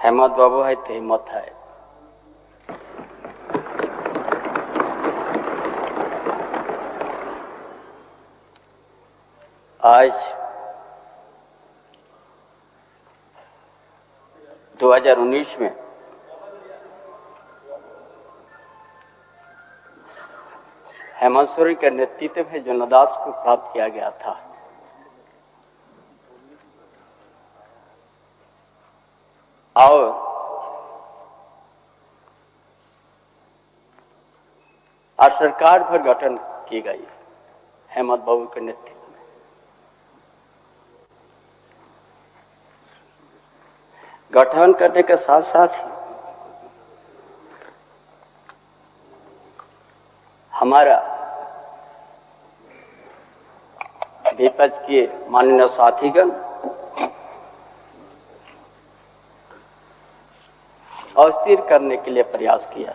हेमंत बाबू है तो हिम्मत है। आज 2019 में हेमंत सोरेन के नेतृत्व में जो लद्दाख को प्राप्त किया गया था, और आज सरकार पर गठन की गई हेमंत बाबू के नेतृत्व में। गठन करने के साथ साथ ही हमारा विपक्ष के माननीय साथीगण अस्थिर करने के लिए प्रयास किया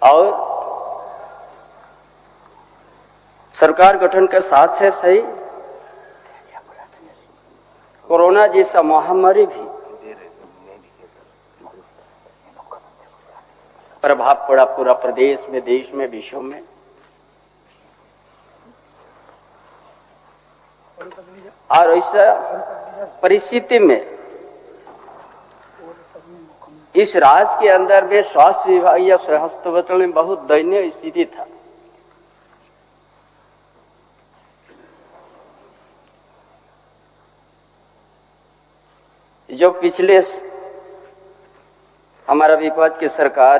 और सरकार गठन के साथ से सही कोरोना जैसा महामारी भी प्रभाव पड़ा पूरा प्रदेश में, देश में, विश्व में। और ऐसा परिस्थिति में इस राज्य के अंदर में स्वास्थ्य विभाग या स्वास्थ्य मंत्रालय में बहुत दयनीय स्थिति था। जो पिछले हमारा विपक्ष की सरकार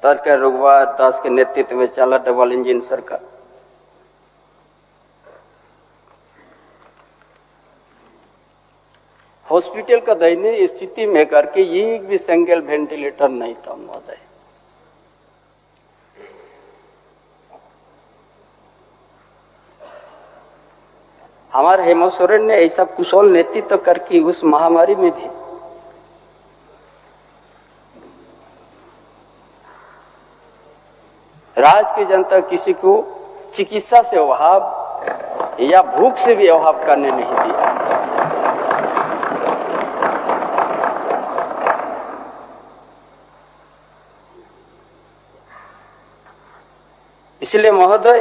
तर्क रघुवर दास के नेतृत्व में चला डबल इंजन सरकार, हॉस्पिटल का दयनीय स्थिति में करके एक भी सिंगल वेंटिलेटर नहीं था महोदय। हमारे हेमंत सोरेन ने ऐसा कुशल नेतृत्व करके उस महामारी में भी राज्य की जनता किसी को चिकित्सा से अभाव या भूख से भी अभाव करने नहीं दिया। इसलिए महोदय,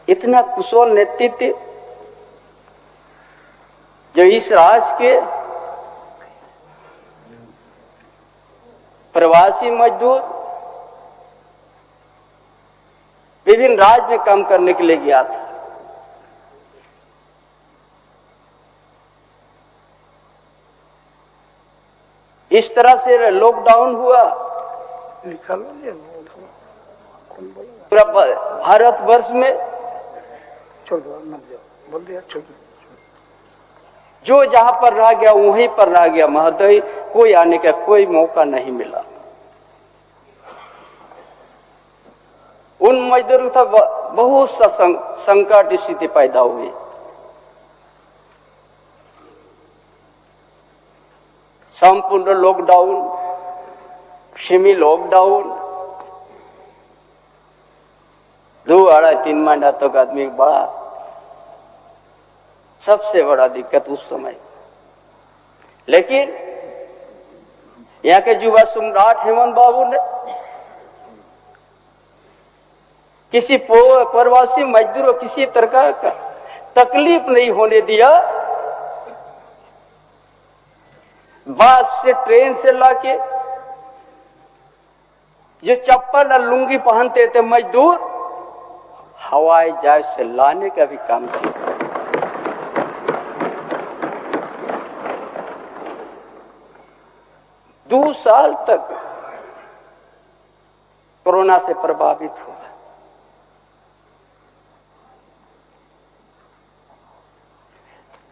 इतना कुशल नेतृत्व जो इस राज्य के प्रवासी मजदूर विभिन्न राज्य में काम करने के लिए गया था, इस तरह से लॉकडाउन हुआ, पूरा भारतवर्ष में जो जहां पर रह गया वहीं पर रह गया महोदय। कोई आने का कोई मौका नहीं मिला। उन मजदूरों का बहुत सा संकट स्थिति पैदा हुई। संपूर्ण लॉकडाउन, सेमी लॉकडाउन, 2-3 महीना तक आदमी बड़ा सबसे बड़ा दिक्कत उस समय। लेकिन यहाँ के युवा सम्राट हेमंत बाबू ने किसी प्रवासी मजदूर को किसी तरह का तकलीफ नहीं होने दिया। बस से, ट्रेन से लाके जो चप्पल और लुंगी पहनते थे मजदूर, हवाई जहाज से लाने का भी काम किया। 2 साल तक कोरोना से प्रभावित हुआ।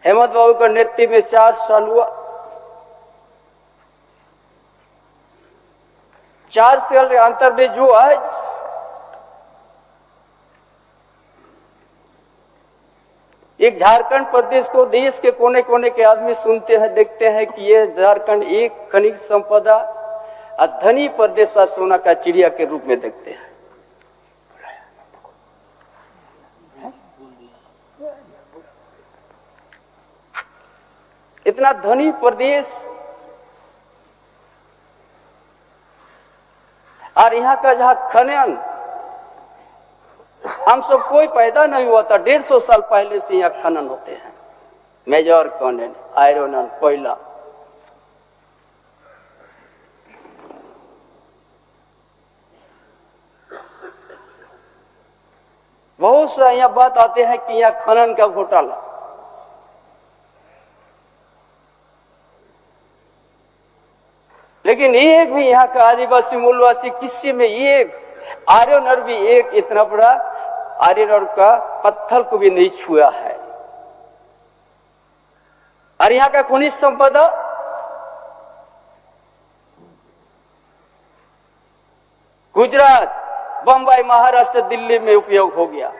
हेमंत बाबू का नेतृत्व में 4 साल हुआ। 4 साल के अंतर में जो आज एक झारखंड प्रदेश को देश के कोने कोने के आदमी सुनते हैं, देखते हैं कि ये झारखंड एक खनिज संपदा और धनी प्रदेश का सोना का चिड़िया के रूप में देखते हैं। इतना धनी प्रदेश, और यहाँ का जहाँ खनन, हम सब कोई पैदा नहीं हुआ था, 150 साल पहले से यहाँ खनन होते हैं। मेजर खनन, आयरन, कोयला। बहुत सा यहाँ बात आते हैं कि यहाँ खनन का घोटाला। लेकिन एक भी यहाँ का आदिवासी मूलवासी किसी में एक आर्यन और भी एक इतना बड़ा आर्यन और का पत्थर को भी नहीं छुआ है। और यहाँ का खनिज संपदा गुजरात, बंबई, महाराष्ट्र, दिल्ली में उपयोग हो गया।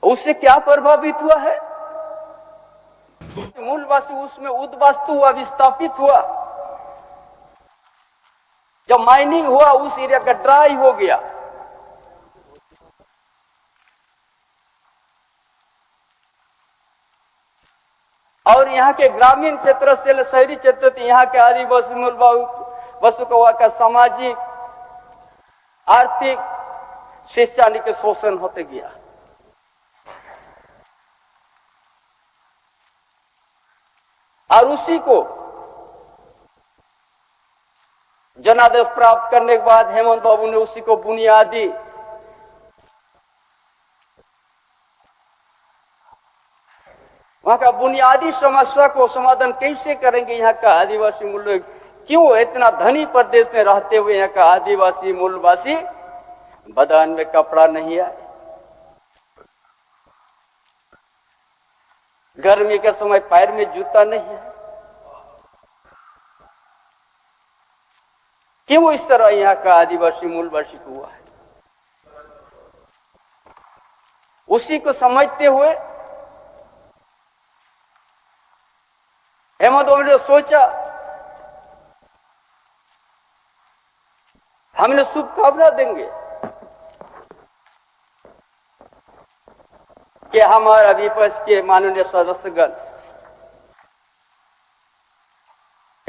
उससे क्या प्रभावित हुआ है? मूलवासी उसमें उद्वास्तु हुआ, विस्थापित हुआ। जब माइनिंग हुआ उस एरिया का ड्राई हो गया। और यहाँ के ग्रामीण क्षेत्र से शहरी क्षेत्र, यहाँ के आदिवासी मूलवासी को वहां का सामाजिक, आर्थिक, शैक्षणिक शोषण होते गया। और उसी को जनादेश प्राप्त करने के बाद हेमंत बाबू ने उसी को बुनियादी वहां का बुनियादी समस्या को समाधान कैसे करेंगे। यहाँ का आदिवासी मूल क्यों इतना धनी प्रदेश में रहते हुए यहाँ का आदिवासी मूलवासी बदन में कपड़ा नहीं है, गर्मी के समय पैर में जूता नहीं है, क्यों इस तरह यहाँ का आदिवासी मूलवासी को हुआ है? उसी को समझते हुए हेमंत बाबू ने सोचा, हमने शुभकामना देंगे कि हमारा विपक्ष के माननीय सदस्यगण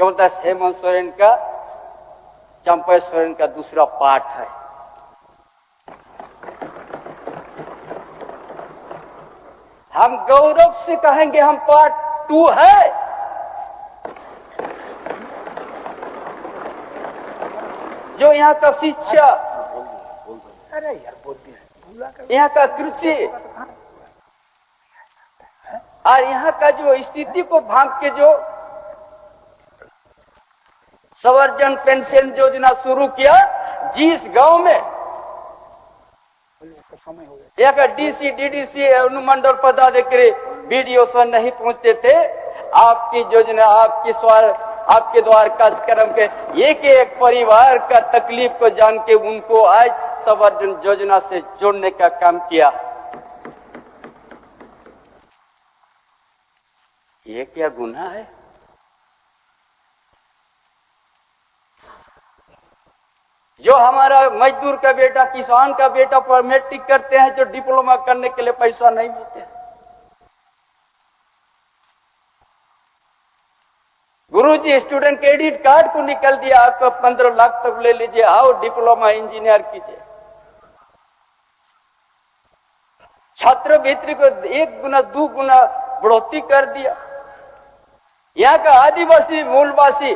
क्या बोलता है, हेमंत सोरेन का, चंपा सोरेन का दूसरा पार्ट है। हम गौरव से कहेंगे हम पार्ट 2 है। जो यहाँ का शिक्षा, यहाँ का कृषि और यहाँ का जो स्थिति को भांग के जो संवर्धन पेंशन योजना शुरू किया, जिस गांव में यहाँ का डीसी, डीडीसी, अनुमंडल पदाधिकारी, बीडीओ से नहीं पहुंचते थे, आपकी योजना, आपके द्वार कार्यक्रम के एक एक परिवार का तकलीफ को जान के उनको आज संवर्धन योजना से जोड़ने का काम किया। ये क्या गुनाह है? जो हमारा मजदूर का बेटा, किसान का बेटा पर मैट्रिक करते हैं, जो डिप्लोमा करने के लिए पैसा नहीं मिलते, गुरुजी स्टूडेंट क्रेडिट कार्ड को निकल दिया, आपका 15 लाख तक ले लीजिए, आओ डिप्लोमा इंजीनियर कीजिए। छात्रवृत्ति को 1 गुना 2 गुना बढ़ोतरी कर दिया। यहाँ का आदिवासी मूलवासी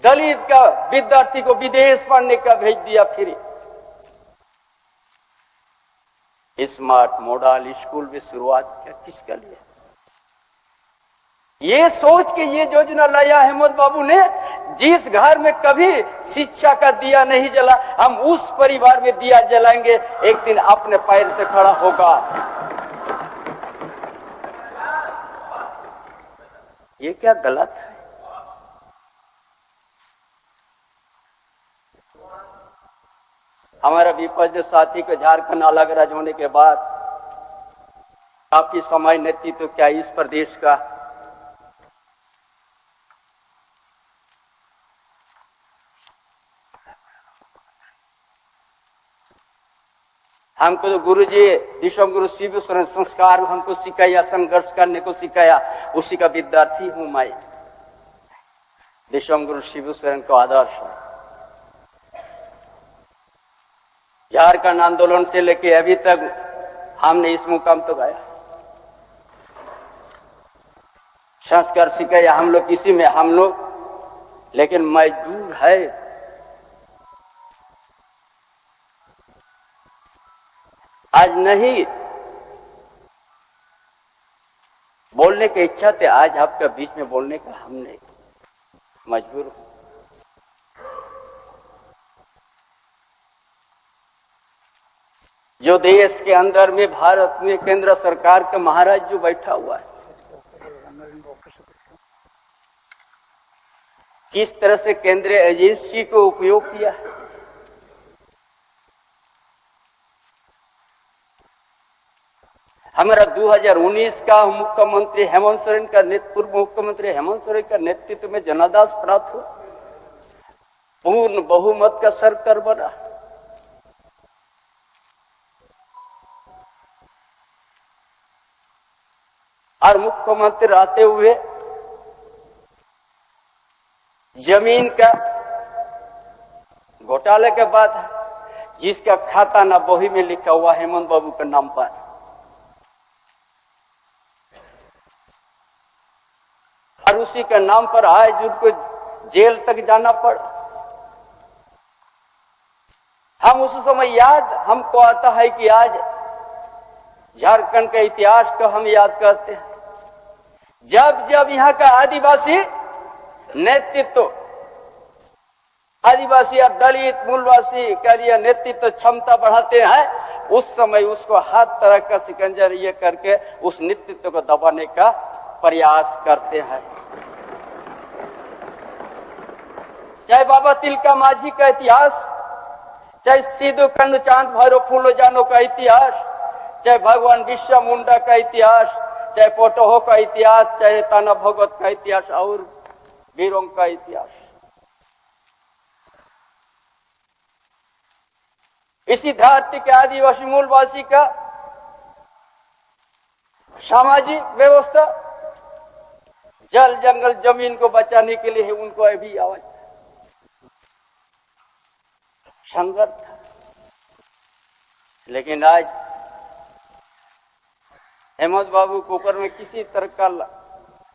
दलित का विद्यार्थी को विदेश पढ़ने का भेज दिया फ्री। स्मार्ट मॉडल स्कूल में शुरुआत किया, किसके लिए? ये सोच के ये योजना लाया हेमंत बाबू ने, जिस घर में कभी शिक्षा का दिया नहीं जला, हम उस परिवार में दिया जलाएंगे, एक दिन अपने पैर से खड़ा होगा। ये क्या गलत है? हमारा विपक्ष साथी को झारखंड अलग राज्य होने के बाद काफी समय नेतृत्व क्या इस प्रदेश का, हमको तो गुरु जी विश्व गुरु शिव शरण संस्कार हमको सिखाया, संघर्ष करने को सिखाया, उसी का विद्यार्थी हूं मैं। विश्व गुरु शिव शरण को आदर्श झारखंड आंदोलन से लेके अभी तक हमने इस मुकाम तो गया, संस्कार सिखाया हम लोग इसी में हम लोग, लेकिन मजदूर है। आज नहीं बोलने की इच्छा थी, आज आपका बीच में बोलने का हमने मजबूर हूं। जो देश के अंदर में भारत में केंद्र सरकार का महाराज जो बैठा हुआ है, किस तरह से केंद्रीय एजेंसी को उपयोग किया है। हमारा 2019 का मुख्यमंत्री हेमंत सोरेन का पूर्व मुख्यमंत्री हेमंत सोरेन का नेतृत्व में जनादेश प्राप्त हुआ, पूर्ण बहुमत का सरकार बना। और मुख्यमंत्री रहते हुए जमीन का घोटाले के बाद जिसका खाता ना बही में लिखा हुआ हेमंत बाबू के नाम पर, और उसी के नाम पर आज उनको जेल तक जाना पड़ा। हम उस समय याद हमको आता है कि आज झारखंड के इतिहास को हम याद करते हैं, जब जब यहाँ का आदिवासी नेतृत्व, आदिवासी और दलित मूलवासी का लिए नेतृत्व क्षमता बढ़ाते हैं, उस समय उसको हर तरह का शिकंजा ये करके उस नेतृत्व को दबाने का प्रयास करते हैं। चाहे बाबा तिलका माझी का इतिहास, चाहे सिद्धू कान्हू चांद भैरव फूलो जानो का इतिहास, चाहे भगवान बिरसा मुंडा का इतिहास, चाहे पोटोहो का इतिहास, चाहे ताना भगत का इतिहास और वीरों का इतिहास, इसी धरती के आदिवासी मूलवासी का सामाजिक व्यवस्था, जल जंगल जमीन को बचाने के लिए उनको अभी आवाज संघर्ष था। लेकिन आज हेमंत बाबू के ऊपर में किसी तरह का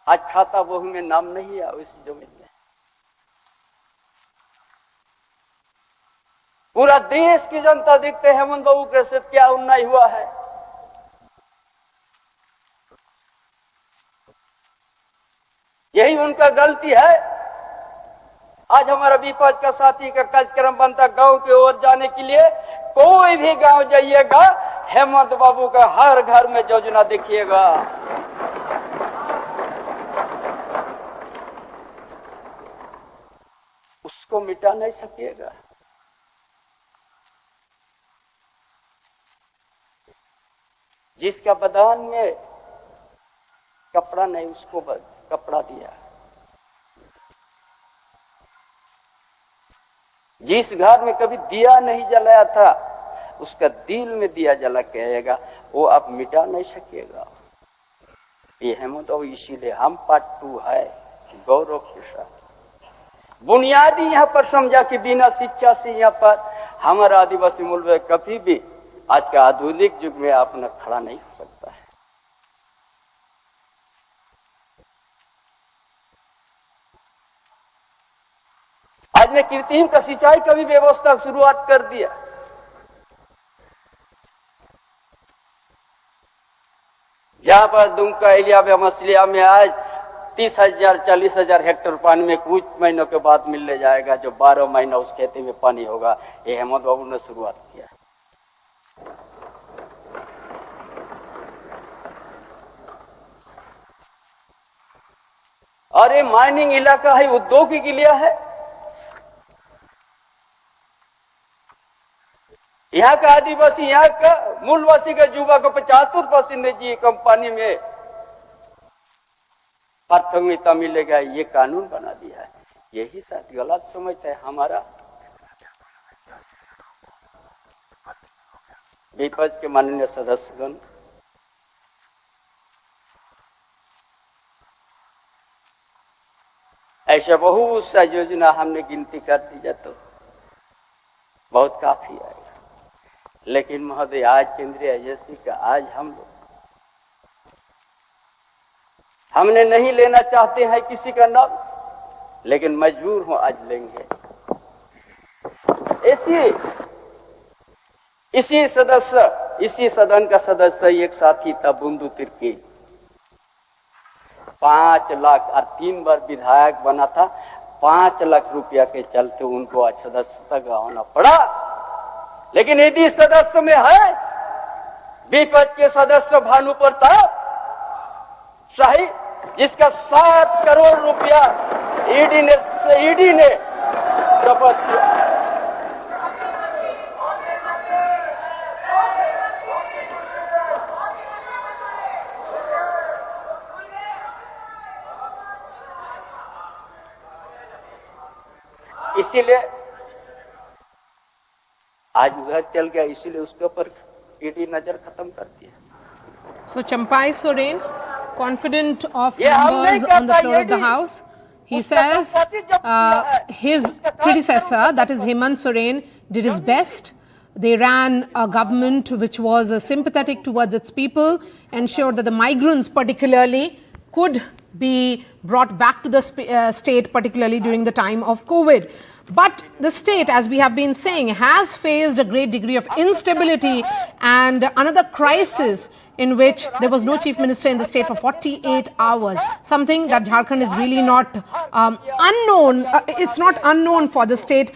आज खाता बहू में नाम नहीं है इस जमीन में। पूरा देश की जनता देखते हैं हेमंत बाबू के साथ क्या अन्याय हुआ है। यही उनका गलती है। आज हमारा विपक्ष का साथी का कार्यक्रम बनता गांव की ओर जाने के लिए, कोई भी गांव जाइएगा हेमंत बाबू का हर घर में योजना देखिएगा। उसको मिटा नहीं सकिएगा। जिसका बदान में कपड़ा नहीं उसको कपड़ा दिया, जिस घर में कभी दिया नहीं जलाया था उसका दिल में दिया जला के आएगा, वो आप मिटा नहीं सकिएगा। ये हेमंत बाबू, इसीलिए हम पार्ट 2 है गौरव के साथ। बुनियादी यहाँ पर समझा कि बिना शिक्षा से यहाँ पर हमारा आदिवासी मूल कभी भी आज के आधुनिक युग में अपना खड़ा नहीं हो सकता है। आज ने कृत्रिम का सिंचाई का भी व्यवस्था शुरुआत कर दिया। जहां पर दुमका एरिया में मछलिया में आज 30,000 40,000 हेक्टेयर पानी में कुछ महीनों के बाद मिलने जाएगा, जो 12 महीना उस खेती में पानी होगा। ये हेमंत बाबू ने शुरुआत किया। और ये माइनिंग इलाका है, उद्योग के लिए है। यहाँ का आदिवासी, यहाँ का मूलवासी का युवा को 75% निजी कंपनी में प्राथमिकता मिलेगा, ये कानून बना दिया है। यही शायद गलत समझता है। हमारा विपक्ष के माननीय सदस्यगण, ऐसा बहुत सा योजना हमने गिनती कर दी जाए तो बहुत काफी आएगा, लेकिन महोदय आज केंद्रीय एजेंसी का आज हम लोग हमने नहीं लेना चाहते हैं किसी का नाम, लेकिन मजबूर हूं आज लेंगे। इसी सदन का सदस्य एक साथी था बुंदू तिर्की, 5 लाख और 3 बार विधायक बना था। 5 लाख रुपया के चलते उनको आज सदस्यता गंवाना पड़ा। लेकिन यदि सदस्य में है विपक्ष के सदस्य भानु प्रताप शाही, जिसका 7 करोड़ रुपया ईडी ने शपथ किया। इसीलिए आज उधर चल गया, इसीलिए उसके ऊपर ईडी नजर खत्म कर दिया। So Champai Soren, confident of members on the floor of the House, he says his predecessor, that is Hemant Soren, did his best. They ran a government which was sympathetic towards its people, ensured that the migrants particularly could be brought back to the state, particularly during the time of COVID. But the state, as we have been saying, has faced a great degree of instability and another crisis in which there was no chief minister in the state for 48 hours, something that Jharkhand is really not unknown. It's not unknown for the state.